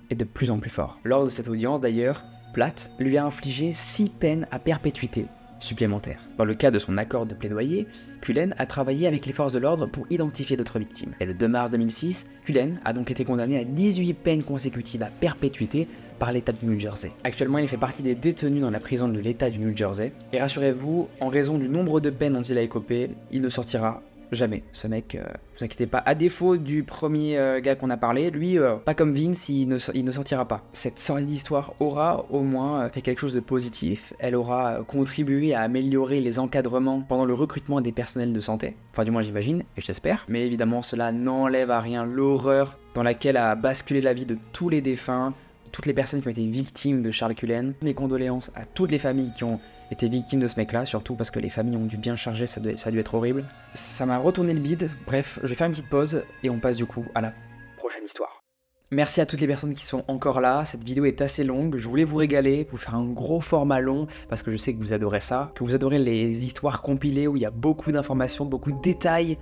et de plus en plus fort. Lors de cette audience d'ailleurs, Platt lui a infligé 6 peines à perpétuité supplémentaires. Dans le cas de son accord de plaidoyer, Cullen a travaillé avec les forces de l'ordre pour identifier d'autres victimes. Et le 2 mars 2006, Cullen a donc été condamné à 18 peines consécutives à perpétuité par l'État du New Jersey. Actuellement, il fait partie des détenus dans la prison de l'État du New Jersey. Et rassurez-vous, en raison du nombre de peines dont il a écopé, il ne sortira jamais. Ce mec, vous inquiétez pas, à défaut du premier gars qu'on a parlé, lui, pas comme Vince, il ne sortira pas. Cette sordide histoire aura au moins fait quelque chose de positif. Elle aura contribué à améliorer les encadrements pendant le recrutement des personnels de santé. Enfin, du moins, j'imagine, et j'espère. Mais évidemment, cela n'enlève à rien l'horreur dans laquelle a basculé la vie de tous les défunts, toutes les personnes qui ont été victimes de Charles Cullen. Mes condoléances à toutes les familles qui ont été victimes de ce mec-là, surtout parce que les familles ont dû bien charger, ça a dû être horrible. Ça m'a retourné le bide. Bref, je vais faire une petite pause et on passe du coup à la prochaine histoire. Merci à toutes les personnes qui sont encore là, cette vidéo est assez longue, je voulais vous régaler, vous faire un gros format long, parce que je sais que vous adorez ça, que vous adorez les histoires compilées où il y a beaucoup d'informations, beaucoup de détails.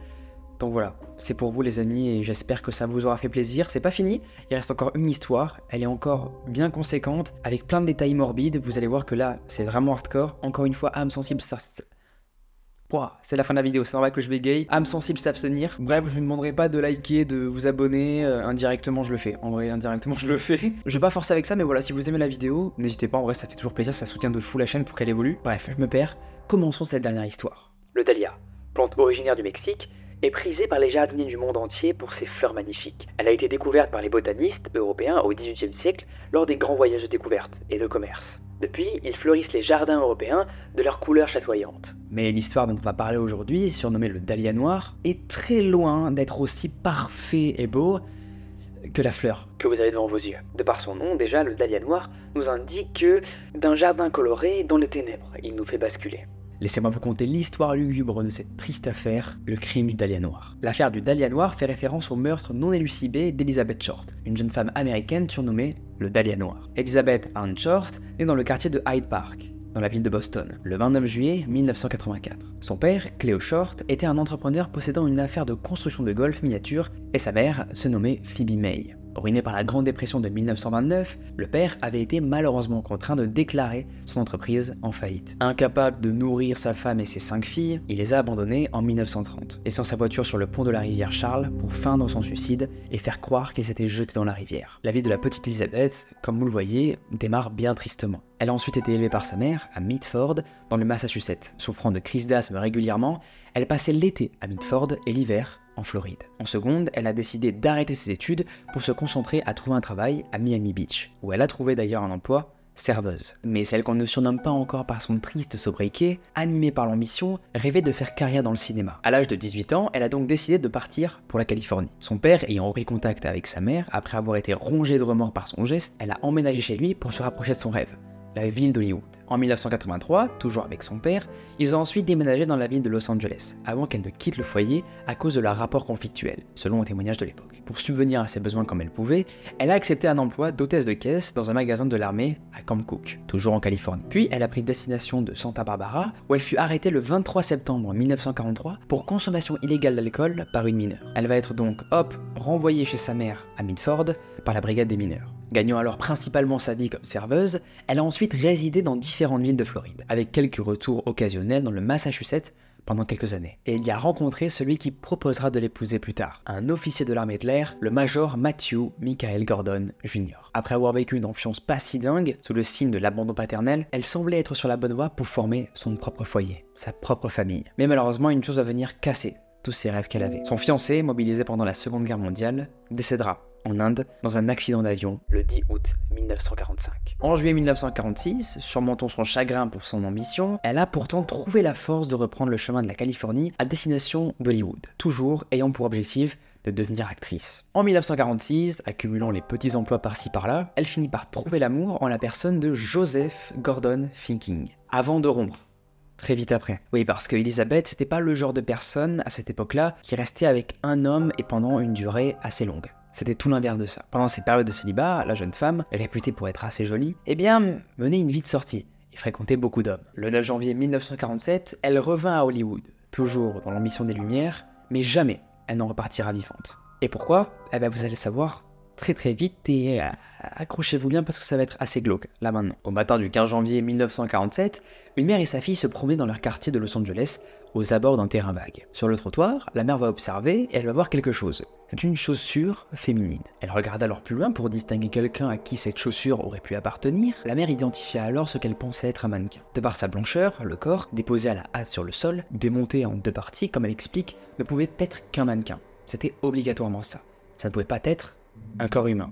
Donc voilà, c'est pour vous les amis et j'espère que ça vous aura fait plaisir. C'est pas fini, il reste encore une histoire, elle est encore bien conséquente, avec plein de détails morbides. Vous allez voir que là, c'est vraiment hardcore. Encore une fois, âme sensible, c'est la fin de la vidéo, c'est normal que je bégaye. Âme sensible, s'abstenir. Bref, je ne vous demanderai pas de liker, de vous abonner, indirectement je le fais. En vrai, indirectement je le fais. Je vais pas forcer avec ça, mais voilà, si vous aimez la vidéo, n'hésitez pas, en vrai ça fait toujours plaisir, ça soutient de fou la chaîne pour qu'elle évolue. Bref, je me perds, commençons cette dernière histoire. Le dahlia, plante originaire du Mexique, est prisée par les jardiniers du monde entier pour ses fleurs magnifiques. Elle a été découverte par les botanistes européens au XVIIIe siècle lors des grands voyages de découverte et de commerce. Depuis, ils fleurissent les jardins européens de leurs couleurs chatoyantes. Mais l'histoire dont on va parler aujourd'hui, surnommée le dahlia noir, est très loin d'être aussi parfait et beau que la fleur que vous avez devant vos yeux. De par son nom, déjà, le dahlia noir nous indique que d'un jardin coloré dans les ténèbres, il nous fait basculer. Laissez-moi vous conter l'histoire lugubre de cette triste affaire, le crime du dahlia noir. L'affaire du dahlia noir fait référence au meurtre non élucidé d'Elizabeth Short, une jeune femme américaine surnommée le dahlia noir. Elizabeth Ann Short naît dans le quartier de Hyde Park, dans la ville de Boston, le 29 juillet 1984. Son père, Cleo Short, était un entrepreneur possédant une affaire de construction de golf miniature et sa mère se nommait Phoebe May. Ruiné par la Grande Dépression de 1929, le père avait été malheureusement contraint de déclarer son entreprise en faillite. Incapable de nourrir sa femme et ses 5 filles, il les a abandonnées en 1930, laissant sa voiture sur le pont de la rivière Charles pour feindre son suicide et faire croire qu'il s'était jeté dans la rivière. La vie de la petite Elizabeth, comme vous le voyez, démarre bien tristement. Elle a ensuite été élevée par sa mère à Mitford, dans le Massachusetts. Souffrant de crises d'asthme régulièrement, elle passait l'été à Mitford et l'hiver en Floride. En seconde, elle a décidé d'arrêter ses études pour se concentrer à trouver un travail à Miami Beach, où elle a trouvé d'ailleurs un emploi serveuse. Mais celle qu'on ne surnomme pas encore par son triste sobriquet, animée par l'ambition, rêvait de faire carrière dans le cinéma. À l'âge de 18 ans, elle a donc décidé de partir pour la Californie. Son père ayant repris contact avec sa mère, après avoir été rongé de remords par son geste, elle a emménagé chez lui pour se rapprocher de son rêve, la ville d'Hollywood. En 1983, toujours avec son père, ils ont ensuite déménagé dans la ville de Los Angeles, avant qu'elle ne quitte le foyer à cause de leur rapport conflictuel, selon un témoignage de l'époque. Pour subvenir à ses besoins comme elle pouvait, elle a accepté un emploi d'hôtesse de caisse dans un magasin de l'armée à Camp Cook, toujours en Californie. Puis elle a pris destination de Santa Barbara, où elle fut arrêtée le 23 septembre 1943 pour consommation illégale d'alcool par une mineure. Elle va être donc, renvoyée chez sa mère à Mitford par la brigade des mineurs. Gagnant alors principalement sa vie comme serveuse, elle a ensuite résidé dans différentes villes de Floride, avec quelques retours occasionnels dans le Massachusetts pendant quelques années. Et il y a rencontré celui qui proposera de l'épouser plus tard, un officier de l'armée de l'air, le major Matthew Michael Gordon Jr. Après avoir vécu une enfance pas si dingue, sous le signe de l'abandon paternel, elle semblait être sur la bonne voie pour former son propre foyer, sa propre famille. Mais malheureusement, une chose va venir casser tous ses rêves qu'elle avait. Son fiancé, mobilisé pendant la Seconde Guerre mondiale, décédera en Inde, dans un accident d'avion, le 10 août 1945. En juillet 1946, surmontant son chagrin pour son ambition, elle a pourtant trouvé la force de reprendre le chemin de la Californie à destination d'Hollywood, toujours ayant pour objectif de devenir actrice. En 1946, accumulant les petits emplois par-ci par-là, elle finit par trouver l'amour en la personne de Joseph Gordon Finking, avant de rompre. Très vite après. Oui, parce que Elizabeth, c'était pas le genre de personne, à cette époque-là, qui restait avec un homme et pendant une durée assez longue. C'était tout l'inverse de ça. Pendant ces périodes de célibat, la jeune femme, réputée pour être assez jolie, eh bien, menait une vie de sortie et fréquentait beaucoup d'hommes. Le 9 janvier 1947, elle revint à Hollywood, toujours dans l'ambition des Lumières, mais jamais elle n'en repartira vivante. Et pourquoi? Eh bien, vous allez le savoir très vite et accrochez-vous bien parce que ça va être assez glauque, là maintenant. Au matin du 15 janvier 1947, une mère et sa fille se promenaient dans leur quartier de Los Angeles, aux abords d'un terrain vague. Sur le trottoir, la mère va observer et elle va voir quelque chose. C'est une chaussure féminine. Elle regarde alors plus loin pour distinguer quelqu'un à qui cette chaussure aurait pu appartenir. La mère identifia alors ce qu'elle pensait être un mannequin. De par sa blancheur, le corps, déposé à la hâte sur le sol, démonté en deux parties, comme elle explique, ne pouvait être qu'un mannequin. C'était obligatoirement ça. Ça ne pouvait pas être un corps humain.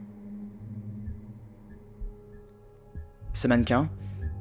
Ce mannequin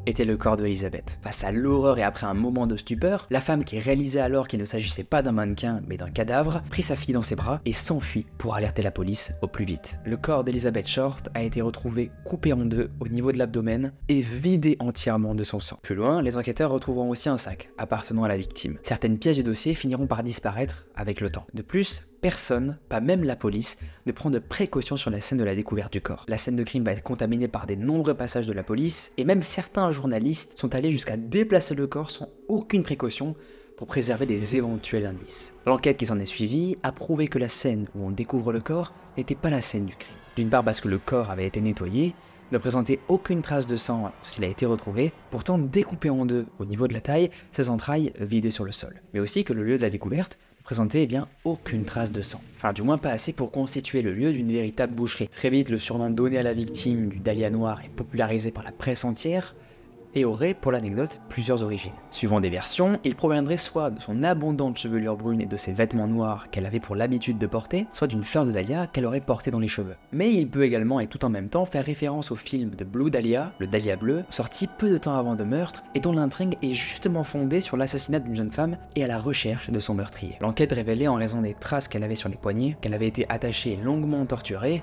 était le corps de Elizabeth. Face à l'horreur et après un moment de stupeur, la femme qui réalisait alors qu'il ne s'agissait pas d'un mannequin mais d'un cadavre, prit sa fille dans ses bras et s'enfuit pour alerter la police au plus vite. Le corps d'Elizabeth Short a été retrouvé coupé en deux au niveau de l'abdomen et vidé entièrement de son sang. Plus loin, les enquêteurs retrouveront aussi un sac appartenant à la victime. Certaines pièces du dossier finiront par disparaître avec le temps. De plus, personne, pas même la police, ne prend de précautions sur la scène de la découverte du corps. La scène de crime va être contaminée par des nombreux passages de la police, et même certains journalistes sont allés jusqu'à déplacer le corps sans aucune précaution pour préserver des éventuels indices. L'enquête qui s'en est suivie a prouvé que la scène où on découvre le corps n'était pas la scène du crime. D'une part parce que le corps avait été nettoyé, ne présentait aucune trace de sang lorsqu'il a été retrouvé, pourtant découpé en deux au niveau de la taille, ses entrailles vidées sur le sol. Mais aussi que le lieu de la découverte présentait aucune trace de sang. Enfin, du moins pas assez pour constituer le lieu d'une véritable boucherie. Très vite, le surnom donné à la victime du dahlia noir est popularisé par la presse entière et aurait, pour l'anecdote, plusieurs origines. Suivant des versions, il proviendrait soit de son abondante chevelure brune et de ses vêtements noirs qu'elle avait pour l'habitude de porter, soit d'une fleur de dahlia qu'elle aurait portée dans les cheveux. Mais il peut également et tout en même temps faire référence au film de Blue Dahlia, le Dahlia bleu, sorti peu de temps avant le meurtre et dont l'intrigue est justement fondée sur l'assassinat d'une jeune femme et à la recherche de son meurtrier. L'enquête révélait en raison des traces qu'elle avait sur les poignets, qu'elle avait été attachée et longuement torturée,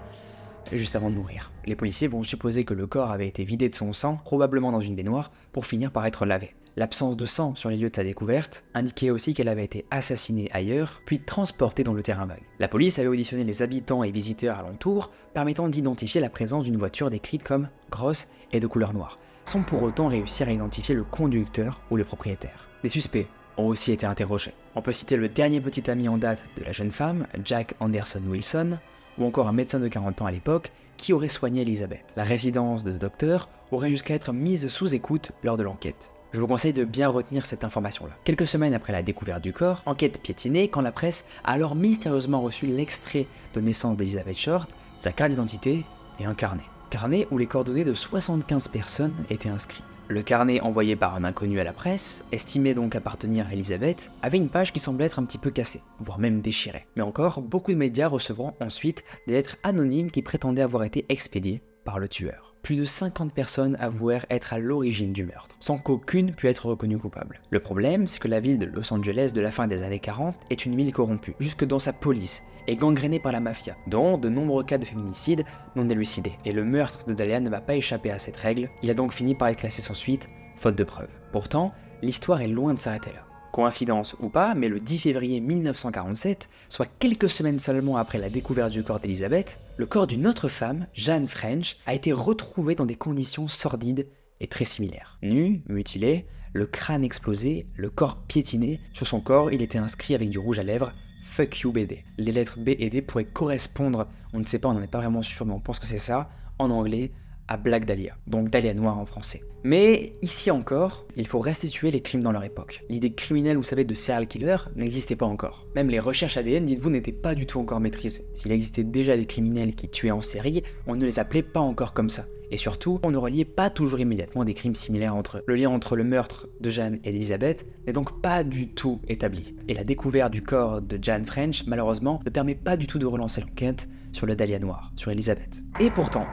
juste avant de mourir. Les policiers vont supposer que le corps avait été vidé de son sang, probablement dans une baignoire, pour finir par être lavé. L'absence de sang sur les lieux de sa découverte indiquait aussi qu'elle avait été assassinée ailleurs, puis transportée dans le terrain vague. La police avait auditionné les habitants et visiteurs alentours, permettant d'identifier la présence d'une voiture décrite comme grosse et de couleur noire, sans pour autant réussir à identifier le conducteur ou le propriétaire. Des suspects ont aussi été interrogés. On peut citer le dernier petit ami en date de la jeune femme, Jack Anderson Wilson, ou encore un médecin de 40 ans à l'époque qui aurait soigné Elizabeth. La résidence de ce docteur aurait jusqu'à être mise sous écoute lors de l'enquête. Je vous conseille de bien retenir cette information-là. Quelques semaines après la découverte du corps, enquête piétinée quand la presse a alors mystérieusement reçu l'extrait de naissance d'Elizabeth Short, sa carte d'identité et un carnet. Carnet où les coordonnées de 75 personnes étaient inscrites. Le carnet envoyé par un inconnu à la presse, estimé donc appartenir à Elizabeth, avait une page qui semblait être un petit peu cassée, voire même déchirée. Mais encore, beaucoup de médias recevront ensuite des lettres anonymes qui prétendaient avoir été expédiées par le tueur. Plus de 50 personnes avouèrent être à l'origine du meurtre, sans qu'aucune pût être reconnue coupable. Le problème, c'est que la ville de Los Angeles de la fin des années 40 est une ville corrompue, jusque dans sa police, et gangrénée par la mafia, dont de nombreux cas de féminicide non élucidés. Et le meurtre de Dahlia ne va pas échapper à cette règle, il a donc fini par être classé sans suite, faute de preuves. Pourtant, l'histoire est loin de s'arrêter là. Coïncidence ou pas, mais le 10 février 1947, soit quelques semaines seulement après la découverte du corps d'Elizabeth, le corps d'une autre femme, Jeanne French, a été retrouvé dans des conditions sordides et très similaires. Nu, mutilé, le crâne explosé, le corps piétiné, sur son corps il était inscrit avec du rouge à lèvres « Fuck you BD ». Les lettres B et D pourraient correspondre, on ne sait pas, on n'en est pas vraiment sûr, mais on pense que c'est ça, en anglais, à Black Dahlia, donc Dahlia Noire en français. Mais ici encore, il faut restituer les crimes dans leur époque. L'idée criminelle, vous savez, de serial killer n'existait pas encore. Même les recherches ADN, dites-vous, n'étaient pas du tout encore maîtrisées. S'il existait déjà des criminels qui tuaient en série, on ne les appelait pas encore comme ça. Et surtout, on ne reliait pas toujours immédiatement des crimes similaires entre eux. Le lien entre le meurtre de Jane et d'Elizabeth n'est donc pas du tout établi. Et la découverte du corps de Jane French, malheureusement, ne permet pas du tout de relancer l'enquête sur le Dahlia Noir, sur Elizabeth. Et pourtant,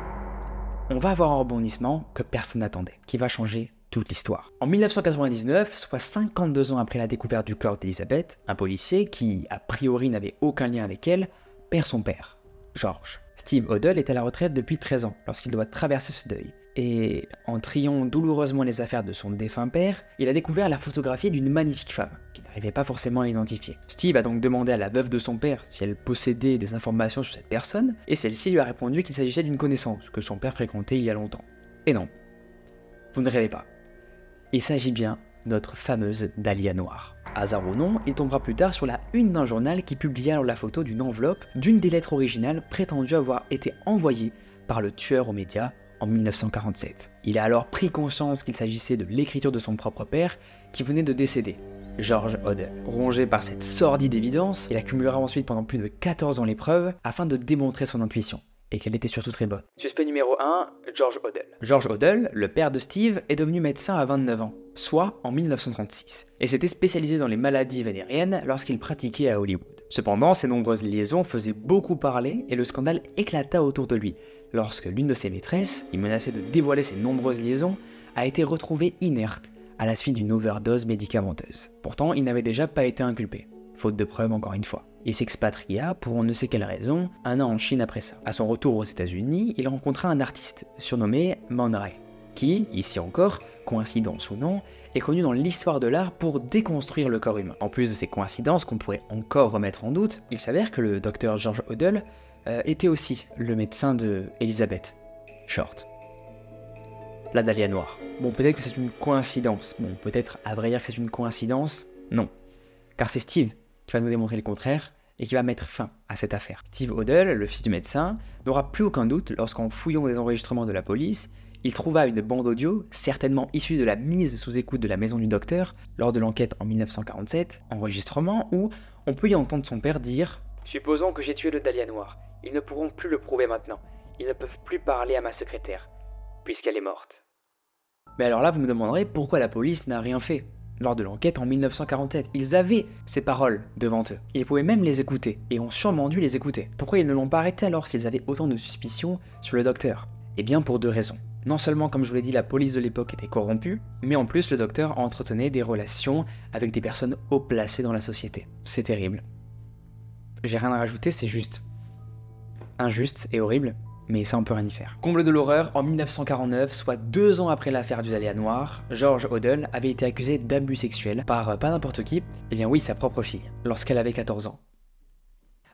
on va avoir un rebondissement que personne n'attendait, qui va changer toute l'histoire. En 1999, soit 52 ans après la découverte du corps d'Elizabeth, un policier qui, a priori, n'avait aucun lien avec elle, perd son père, George. Steve Odell est à la retraite depuis 13 ans lorsqu'il doit traverser ce deuil. Et en triant douloureusement les affaires de son défunt père, il a découvert la photographie d'une magnifique femme, qu'il n'arrivait pas forcément à identifier. Steve a donc demandé à la veuve de son père si elle possédait des informations sur cette personne, et celle-ci lui a répondu qu'il s'agissait d'une connaissance que son père fréquentait il y a longtemps. Et non, vous ne rêvez pas. Il s'agit bien de notre fameuse Dahlia Noire. Hasard ou non, il tombera plus tard sur la une d'un journal qui publia alors la photo d'une enveloppe d'une des lettres originales prétendues avoir été envoyées par le tueur aux médias en 1947. Il a alors pris conscience qu'il s'agissait de l'écriture de son propre père qui venait de décéder, George Odell. Rongé par cette sordide évidence, il accumulera ensuite pendant plus de 14 ans les preuves afin de démontrer son intuition, et qu'elle était surtout très bonne. Suspect numéro 1, George Odell. George Odell, le père de Steve, est devenu médecin à 29 ans, soit en 1936, et s'était spécialisé dans les maladies vénériennes lorsqu'il pratiquait à Hollywood. Cependant, ses nombreuses liaisons faisaient beaucoup parler et le scandale éclata autour de lui, lorsque l'une de ses maîtresses, qui menaçait de dévoiler ses nombreuses liaisons, a été retrouvée inerte à la suite d'une overdose médicamenteuse. Pourtant, il n'avait déjà pas été inculpé, faute de preuves encore une fois. Il s'expatria, pour on ne sait quelle raison, un an en Chine après ça. À son retour aux États-Unis, il rencontra un artiste surnommé Man Ray, qui, ici encore, coïncidence ou non, est connu dans l'histoire de l'art pour déconstruire le corps humain. En plus de ces coïncidences qu'on pourrait encore remettre en doute, il s'avère que le docteur George Odell était aussi le médecin de Elizabeth Short, la Dahlia Noire. Bon, peut-être que c'est une coïncidence. Bon, peut-être, à vrai dire que c'est une coïncidence, non. Car c'est Steve qui va nous démontrer le contraire et qui va mettre fin à cette affaire. Steve Odell, le fils du médecin, n'aura plus aucun doute lorsqu'en fouillant des enregistrements de la police, il trouva une bande audio, certainement issue de la mise sous écoute de la maison du docteur lors de l'enquête en 1947, enregistrement où on peut y entendre son père dire « Supposons que j'ai tué le Dahlia Noir, ils ne pourront plus le prouver maintenant, ils ne peuvent plus parler à ma secrétaire, puisqu'elle est morte. » Mais alors là vous me demanderez pourquoi la police n'a rien fait. Lors de l'enquête en 1947, ils avaient ces paroles devant eux. Ils pouvaient même les écouter, et ont sûrement dû les écouter. Pourquoi ils ne l'ont pas arrêté alors s'ils avaient autant de suspicions sur le docteur? Eh bien pour deux raisons. Non seulement, comme je vous l'ai dit, la police de l'époque était corrompue, mais en plus le docteur entretenait des relations avec des personnes haut placées dans la société. C'est terrible. J'ai rien à rajouter, c'est juste injuste et horrible, mais ça on peut rien y faire. Comble de l'horreur, en 1949, soit 2 ans après l'affaire du Dahlia Noir, George Odell avait été accusé d'abus sexuels par pas n'importe qui, eh bien oui, sa propre fille, lorsqu'elle avait 14 ans.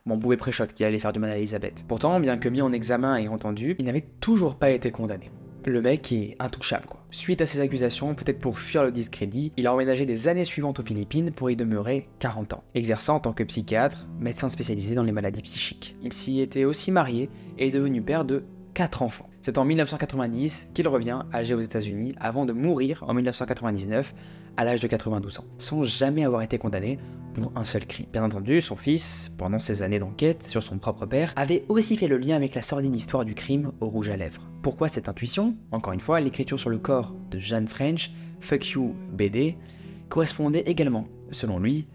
Bon, on pouvait préchote qu'il allait faire du mal à Elizabeth. Pourtant, bien que mis en examen et entendu, il n'avait toujours pas été condamné. Le mec est intouchable quoi. Suite à ces accusations, peut-être pour fuir le discrédit, il a emménagé des années suivantes aux Philippines pour y demeurer 40 ans, exerçant en tant que psychiatre, médecin spécialisé dans les maladies psychiques. Il s'y était aussi marié et est devenu père de 4 enfants. C'est en 1990 qu'il revient âgé aux États-Unis avant de mourir en 1999 à l'âge de 92 ans, sans jamais avoir été condamné pour un seul crime. Bien entendu, son fils, pendant ses années d'enquête sur son propre père, avait aussi fait le lien avec la sordide histoire du crime au rouge à lèvres. Pourquoi cette intuition? Encore une fois, l'écriture sur le corps de Jane French, Fuck You BD, correspondait également, selon lui,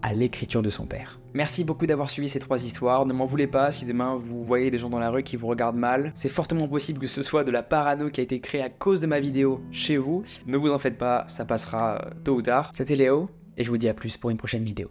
à l'écriture de son père. Merci beaucoup d'avoir suivi ces 3 histoires, ne m'en voulez pas si demain vous voyez des gens dans la rue qui vous regardent mal. C'est fortement possible que ce soit de la parano qui a été créée à cause de ma vidéo chez vous. Ne vous en faites pas, ça passera tôt ou tard. C'était Léo, et je vous dis à plus pour une prochaine vidéo.